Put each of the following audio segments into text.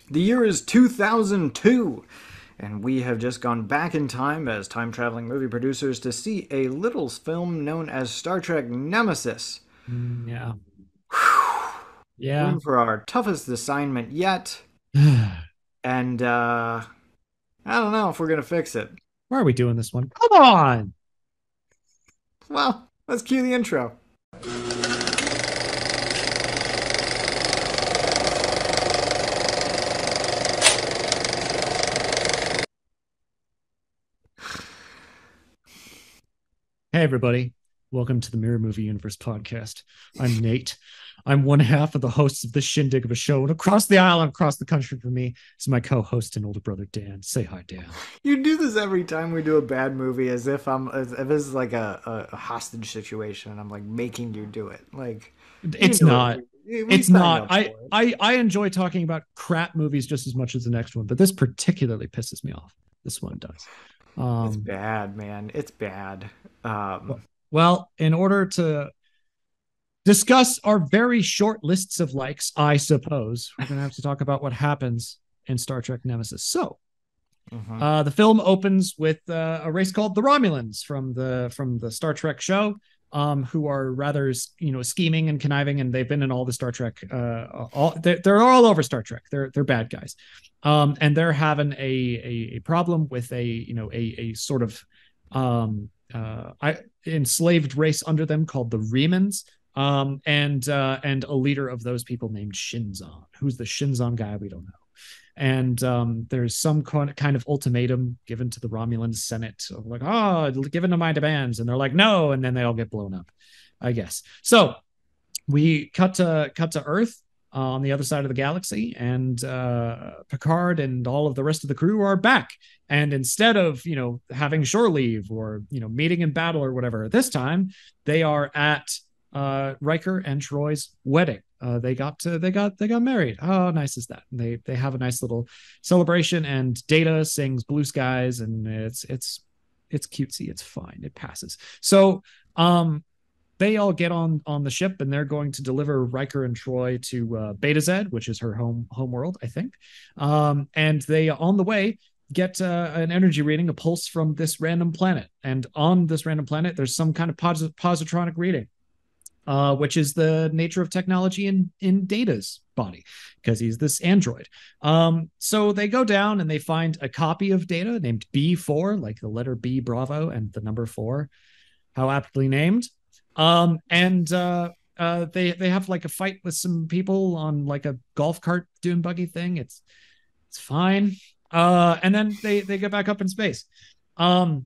The year is 2002, and we have just gone back in time as time traveling movie producers to see a little film known as Star Trek Nemesis. Yeah. We're Yeah. in for our toughest assignment yet, and I don't know if we're gonna fix it. Why are we doing this one? Come on. Well, let's cue the intro. Hey, everybody. Welcome to the Mirror Movie Universe podcast. I'm Nate. I'm one half of the hosts of this shindig of a show. And across the aisle and across the country from me is my co host and older brother, Dan. Say hi, Dan. You do this every time we do a bad movie, as if this is like a hostage situation, and I'm like making you do it. Like, you It's know, not. we It's signed not. up I, for it. I, I enjoy talking about crap movies just as much as the next one, but this particularly pisses me off. This one does. It's Um, bad, man. It's bad. well, in order to discuss our very short lists of likes, I suppose. We're going to have to talk about what happens in Star Trek Nemesis. So, Mhm. the film opens with a race called the Romulans from the Star Trek show, who are rather scheming and conniving, and they've been in all the Star Trek. They're all over Star Trek. They're bad guys, and they're having a problem with a sort of enslaved race under them called the Remans, and a leader of those people named Shinzon. Who's the Shinzon guy? We don't know. And there's some kind of ultimatum given to the Romulan Senate of like, oh, given to my demands, and they're like, no, and then they all get blown up, I guess. So we cut to Earth on the other side of the galaxy, and Picard and all of the rest of the crew are back. And instead of having shore leave or meeting in battle or whatever, this time they are at Riker and Troy's wedding. They got married. How nice is that? And they have a nice little celebration, and Data sings Blue Skies, and it's cutesy. It's fine. It passes. So they all get on the ship, and they're going to deliver Riker and Troy to Beta Z, which is her home world, I think. And they on the way get an energy reading, a pulse from this random planet, and on this random planet, there's some kind of positronic reading, which is the nature of technology in Data's body, because he's this android. So they go down and they find a copy of Data named B4, like the letter B, Bravo, and the number four, how aptly named. And they have like a fight with some people on like a golf cart dune buggy thing. It's fine. And then they get back up in space. Um,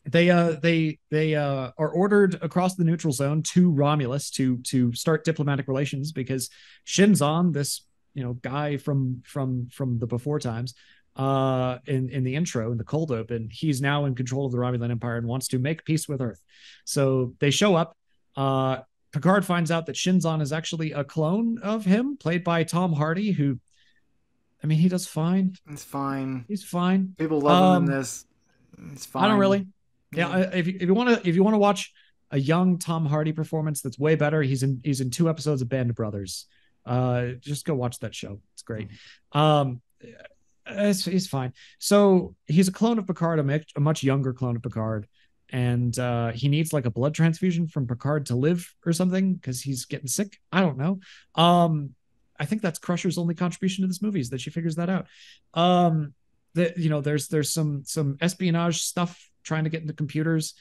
they are ordered across the neutral zone to Romulus to start diplomatic relations, because Shinzon, this guy from the before times, in the intro, in the cold open, he's now in control of the Romulan Empire and wants to make peace with Earth. So they show up. Picard finds out that Shinzon is actually a clone of him, played by Tom Hardy, who, I mean, he does fine. It's fine. He's fine. People love him in Um, this. It's I don't fine. really. Yeah, Yeah. if you want to watch a young Tom Hardy performance that's way better, he's in two episodes of Band of Brothers. Just go watch that show. It's great. Um, he's fine. So he's a clone of Picard, a much younger clone of Picard, and he needs like a blood transfusion from Picard to live or something because he's getting sick. I don't know. I think that's Crusher's only contribution to this movie, is that she figures that out. There's some espionage stuff trying to get into computers.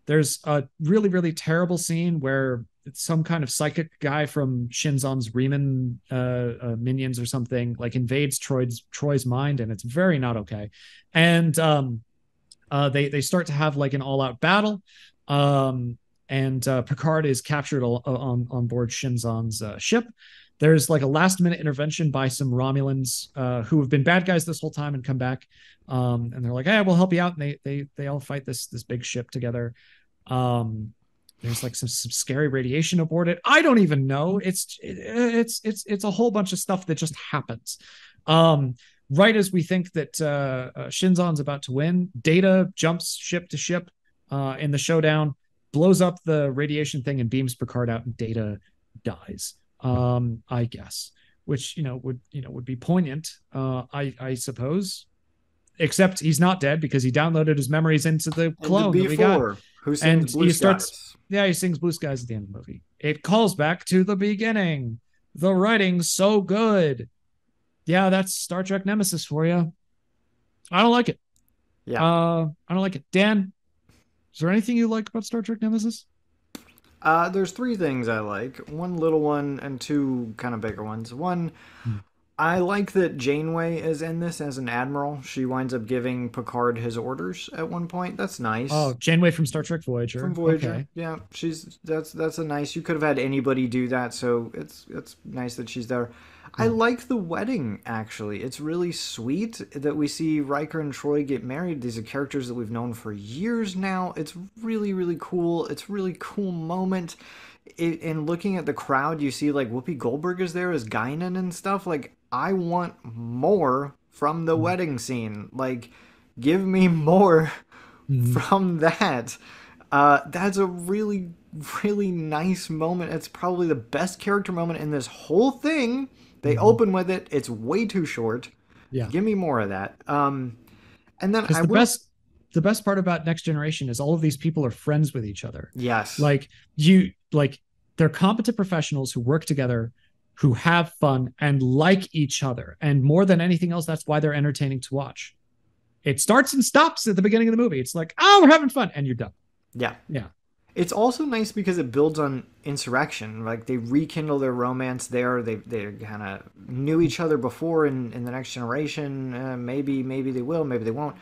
There's a really really terrible scene where it's some kind of psychic guy from Shinzon's Riemann minions or something like invades Troy's mind, and it's very not okay. And they start to have like an all out battle. Um, and Picard is captured on board Shinzon's ship. There's like a last minute intervention by some Romulans who have been bad guys this whole time and come back. And they're like, "Hey, we'll help you out." And they all fight this big ship together. Um, there's like some scary radiation aboard it. I don't even know. It's a whole bunch of stuff that just happens. Um, right as we think that Shinzon's about to win, Data jumps ship to ship in the showdown, blows up the radiation thing, and beams Picard out, and Data dies. I guess. which would be poignant. I suppose. Except he's not dead because he downloaded his memories into the And the clone that we got, B4, who sings and Blue he starts. Skies. Yeah, he sings Blue Skies at the end of the movie. It calls back to the beginning. The writing's so good. Yeah, that's Star Trek Nemesis for you. I don't like it. Yeah. I don't like it. Dan, is there anything you like about Star Trek Nemesis? There's three things I like. One little one and two kind of bigger ones. One, Hmm. I like that Janeway is in this as an admiral. She winds up giving Picard his orders at one point. That's nice. Oh, Janeway from Star Trek Voyager. From Voyager, Okay. yeah, she's that's a nice. You could have had anybody do that, so it's nice that she's there. I Yeah. like the wedding actually. It's really sweet that we see Riker and Troy get married. These are characters that we've known for years now. It's really cool. It's a really cool moment. And looking at the crowd, you see like Whoopi Goldberg is there as Guinan and stuff. Like I want more from the Mm-hmm. wedding scene. Like give me more Mm-hmm. from that. That's a really nice moment. It's probably the best character moment in this whole thing. They Mm-hmm. open with it. It's way too short. Yeah. Give me more of that. And then Because I will. the best part about Next Generation is all of these people are friends with each other. Yes. Like you like they're competent professionals who work together, who have fun and like each other. And more than anything else, that's why they're entertaining to watch. It starts and stops at the beginning of the movie. It's like, oh, we're having fun, and you're done. Yeah. Yeah. It's also nice because it builds on insurrection. Like they rekindle their romance there. They kind of knew each other before in the Next Generation. Maybe they will. Maybe they won't.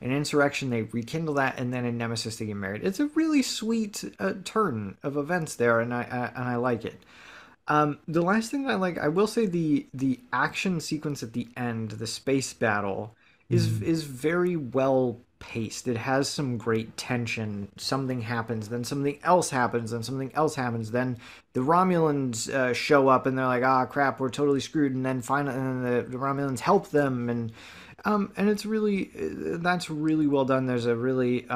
In Insurrection, they rekindle that, and then in Nemesis, they get married. It's a really sweet turn of events there, and I like it. The last thing that I like, I will say the action sequence at the end, the space battle, Mhm. is very well paced. It has some great tension. Something happens, then something else happens, then something else happens. Then the Romulans show up, and they're like, "Ah, crap, we're totally screwed." And then finally, and the Romulans help them, and it's really that's really well done. There's a really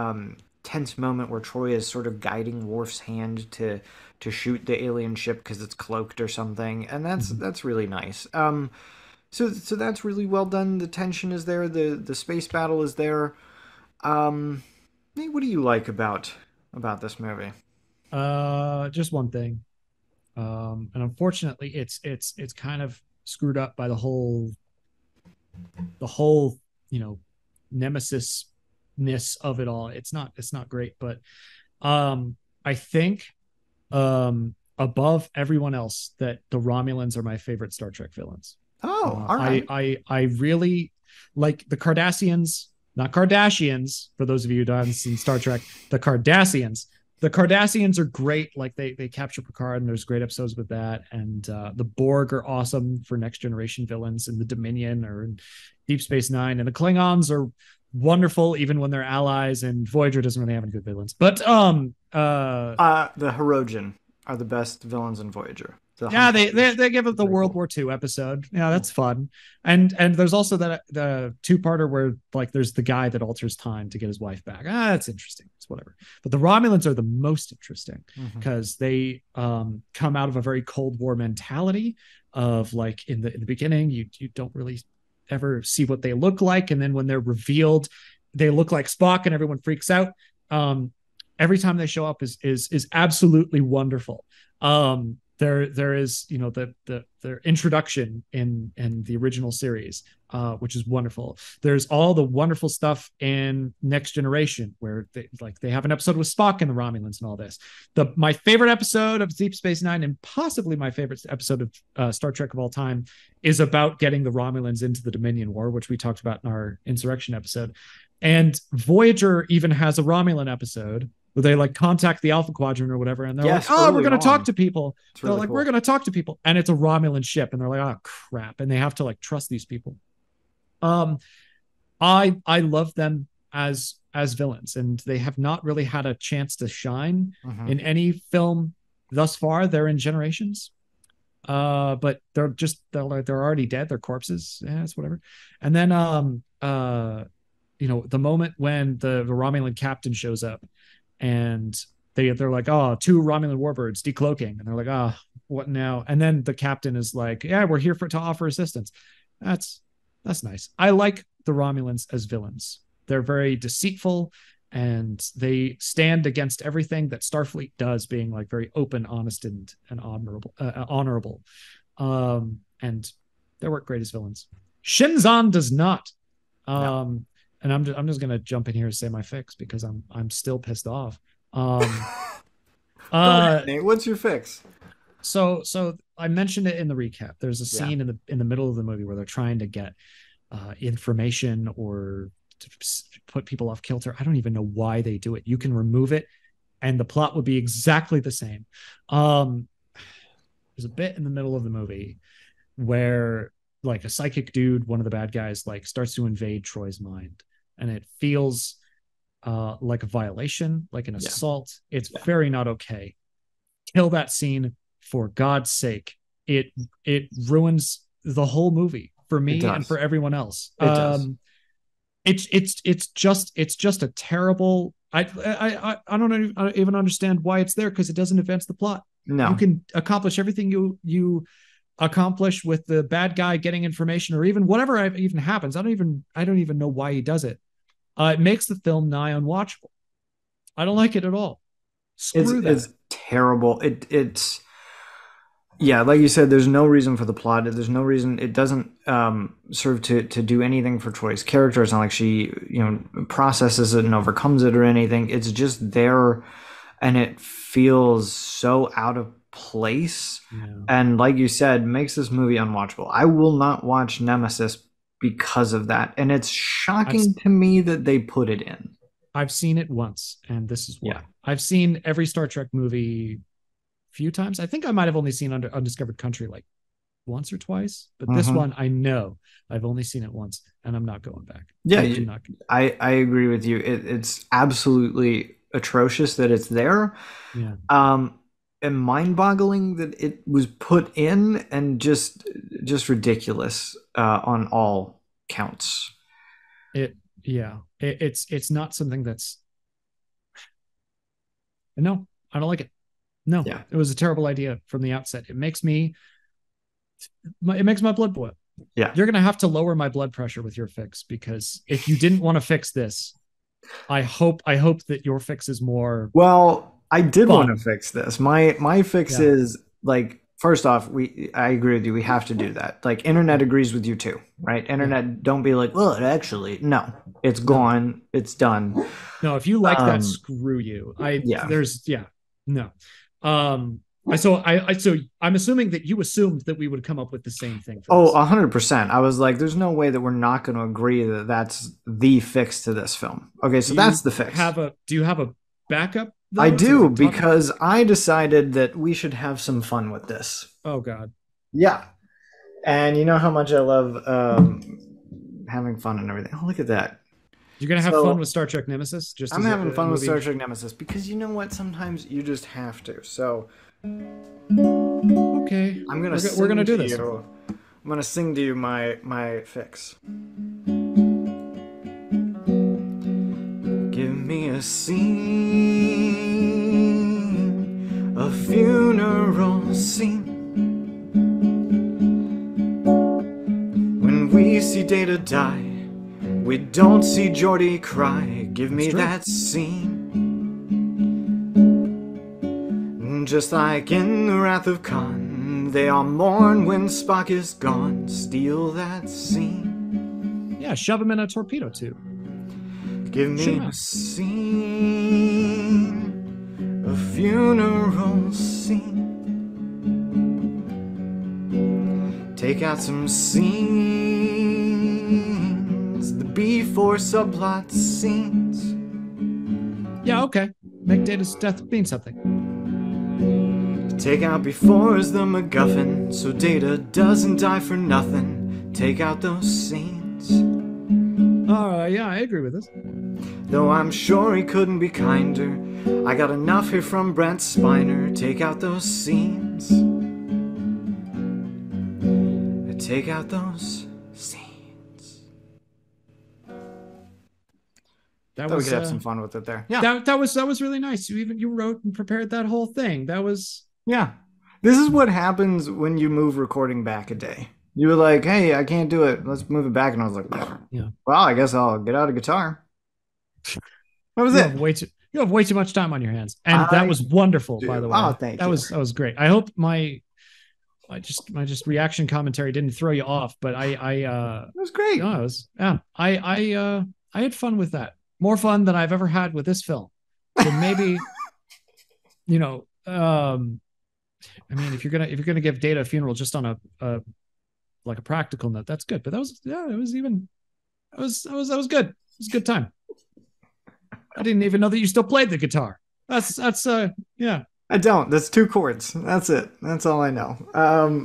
tense moment where Troy is sort of guiding Worf's hand to shoot the alien ship because it's cloaked or something, and Mhm. that's really nice. So that's really well done. The tension is there. The space battle is there. Hey, what do you like about this movie? Just one thing. And unfortunately, it's kind of screwed up by the whole you know nemesis ness of it all. It's not great, but I think above everyone else that the Romulans are my favorite Star Trek villains. Oh, Uh, all I right. I I really like the Cardassians, not Kardashians. For those of you who haven't seen Star Trek, the Cardassians. The Cardassians are great. Like they capture Picard, and there's great episodes with that. And the Borg are awesome for Next Generation villains, and the Dominion or in Deep Space Nine, and the Klingons are wonderful even when they're allies. And Voyager doesn't really have any good villains, but The Hirogen are the best villains in Voyager. The yeah, they Hunters they give are it the pretty World cool. War II episode. Yeah, that's fun. And there's also that the two-parter where like there's the guy that alters time to get his wife back. That's interesting. It's whatever. But the Romulans are the most interesting Hmm. because they come out of a very Cold War mentality of like in the beginning you don't really ever see what they look like, and then when they're revealed, they look like Spock, and everyone freaks out. Um, every time they show up is absolutely wonderful. There is the their introduction in the original series, which is wonderful. There's all the wonderful stuff in Next Generation where they have an episode with Spock and the Romulans and all this. My favorite episode of Deep Space Nine, and possibly my favorite episode of Star Trek of all time, is about getting the Romulans into the Dominion War, which we talked about in our Insurrection episode. And Voyager even has a Romulan episode where they like contact the Alpha Quadrant or whatever, and they're like, Yes, "Oh, we're early going to talk on. to people." It's They're really like, "We're cool. going to talk to people," and it's a Romulan ship, and they're like, "Oh crap!" And they have to like trust these people. Um, I love them as villains, and they have not really had a chance to shine Hmm. in any film thus far. They're in Generations, but they're already dead. They're corpses. Yeah, it's whatever. And then the moment when the Romulan captain shows up, and they're like, "Oh, two Romulan warbirds decloaking," and they're like, "Oh." what now? And then the captain is like, yeah, we're here to offer assistance. That's that's nice. I like the Romulans as villains. They're very deceitful and they stand against everything that Starfleet does, being like very open, honest, and honorable. And they work great as villains. Shinzon does not. No. And I'm just gonna jump in here and say my fix because I'm still pissed off. Um, Go ahead, uh, Nate. What's your fix? so I mentioned it in the recap. There's a Yeah. scene in the middle of the movie where they're trying to get information or to put people off kilter. I don't even know why they do it. You can remove it, and the plot would be exactly the same. Um, there's a bit in the middle of the movie where like a psychic dude, one of the bad guys, like starts to invade Troy's mind, and it feels like a violation, like an Yeah. assault. It's Yeah. very not okay. Kill that scene for God's sake. It ruins the whole movie for It me and does. for everyone else. It does. It's just a terrible. I don't even understand why it's there because it doesn't advance the plot. You No. can accomplish everything you accomplish with the bad guy getting information or even whatever even happens. I don't even know why he does it. It makes the film nigh unwatchable. I don't like it at all. Screw that. It's terrible. It's yeah, like you said, there's no reason for the plot. There's no reason. It doesn't serve to do anything for Troy's character. It's not like she, processes it and overcomes it or anything. It's just there, and it feels so out of place. Yeah. And like you said, makes this movie unwatchable. I will not watch Nemesis because of that. And it's I've shocking to me that they put it in. I've seen it once, and this is Yeah. why. I've seen every Star Trek movie a few times. I think I might have only seen Undiscovered Country like once or twice, but this Mhm. one I know I've only seen it once, and I'm not going back. Yeah, I do not. I agree with you. It's absolutely atrocious that it's there. Yeah. Um, and mind-boggling that it was put in, and just ridiculous on all counts. It's not something that's no, I don't like it. No, Yeah, it was a terrible idea from the outset. It makes my blood boil. yeah. You're gonna have to lower my blood pressure with your fix because if you didn't want to fix this, I hope that your fix is more Well, I did want to fun. fix this. My fix Yeah. is like, first off, I agree with you. We have to do that. Like, internet agrees with you too, right? Yeah. Internet, don't be like, well, actually, no, it's No. gone, it's done. No, if you like that, Um, screw you. I yeah. there's yeah. No. So I'm assuming that you assumed that we would come up with the same thing for Oh, this. 100%. I was like, there's no way that we're not going to agree that that's the fix to this film. Okay, so that's the fix. Do you have a backup though, I to, do, like, talk? because I decided that we should have some fun with this. Oh God. Yeah. And you know how much I love having fun and everything. Oh, look at that. You're gonna have fun So with Star Trek Nemesis, just I'm as having a fun with movie. Star Trek Nemesis because you know what? Sometimes you just have to. So Okay. I'm gonna We're gonna do to this. you. I'm gonna sing to you my fix. Give me a scene, a funeral scene. When we see Data die, we don't see Geordi cry. Give me That's true. that scene. Just like in the Wrath of Khan, they all mourn when Spock is gone. Steal that scene. Yeah, shove him in a torpedo tube. Give me Shoot him a out. scene, a funeral scene. Take out some scenes, the B4 subplot scenes. Yeah, okay. Make Data's death mean something. Take out before is the MacGuffin, so Data doesn't die for nothing. Take out those scenes. Yeah, I agree with this. Though I'm sure he couldn't be kinder, I got enough here from Brent Spiner. Take out those scenes. Take out those scenes. Thought we could have some fun with it there. Yeah. That was really nice. You wrote and prepared that whole thing. That was Yeah. This is what happens when you move recording back a day. You were like, "Hey, I can't do it. Let's move it back." And I was like, Yeah. "Well, I guess I'll get out a guitar." That was You it. have way too you have way too much time on your hands. And that I was wonderful, by do. the Oh, way. thank That you. was great. I hope my reaction commentary didn't throw you off, but It was great. no, it was yeah. I had fun with that. More fun than I've ever had with this film. So maybe, you know, I mean, if you're gonna give Data a funeral just on a like a practical note, that's good. But that was yeah, it was even that was good. It was a good time. I didn't even know that you still played the guitar. That's yeah. I don't. That's two chords. That's it. That's all I know.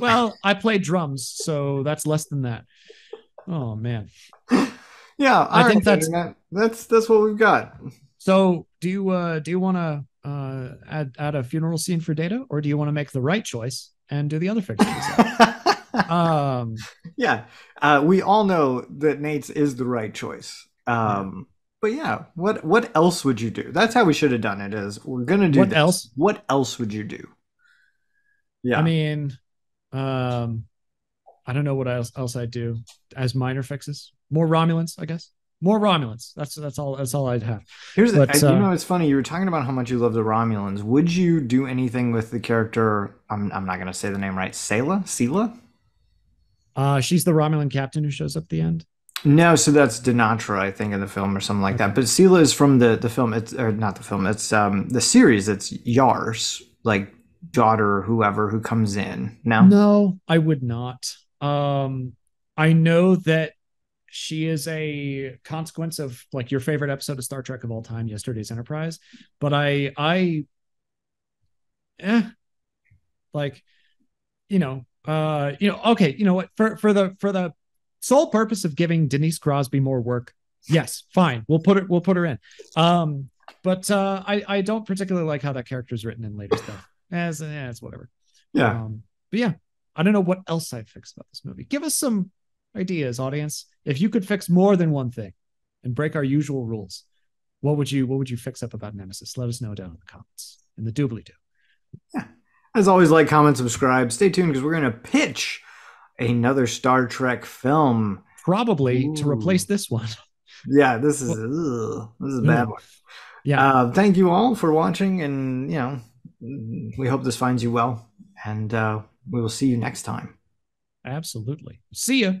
Well, I played drums, so that's less than that. Oh man. Yeah. I All right, think that's internet. That's what we've got. so do you want to add a funeral scene for Data, or do you want to make the right choice and do the other figure we said? Um Yeah. We all know that Nate's is the right choice. yeah. But yeah, what else would you do? That's how we should have done it. Is we're gonna do What this. else? What else would you do? I Yeah. mean, um I don't know what else I'd do as minor fixes. More Romulans, I guess. More Romulans. That's all I'd have. Here's But it's funny. You were talking about how much you love the Romulans. Would you do anything with the character? I'm not gonna say the name right. Sela? she's the Romulan captain who shows up at the end. No, so that's Denatra, I think, in the film or something like that. Okay. But Sela is from the film. It's or not the film. It's the series. It's Yar's like daughter, whoever who comes in. No. No, I would not. I know that she is a consequence of like your favorite episode of Star Trek of all time, Yesterday's Enterprise. But eh, like, okay, you know what? For the sole purpose of giving Denise Crosby more work, yes, fine. We'll put her in. But I don't particularly like how that character is written in later stuff. As it's whatever. Yeah. But yeah, I don't know what else I'd fix about this movie. Give us some ideas, audience. If you could fix more than one thing and break our usual rules, what would you fix up about Nemesis? Let us know down in the comments. In the doobly doo. Yeah. As always, like, comment, subscribe. Stay tuned because we're gonna pitch another Star Trek film. Probably to replace Ooh. this one. Yeah, this is a bad Ooh, one. yeah, Thank you all for watching, and we hope this finds you well, and we will see you next time. absolutely. See ya.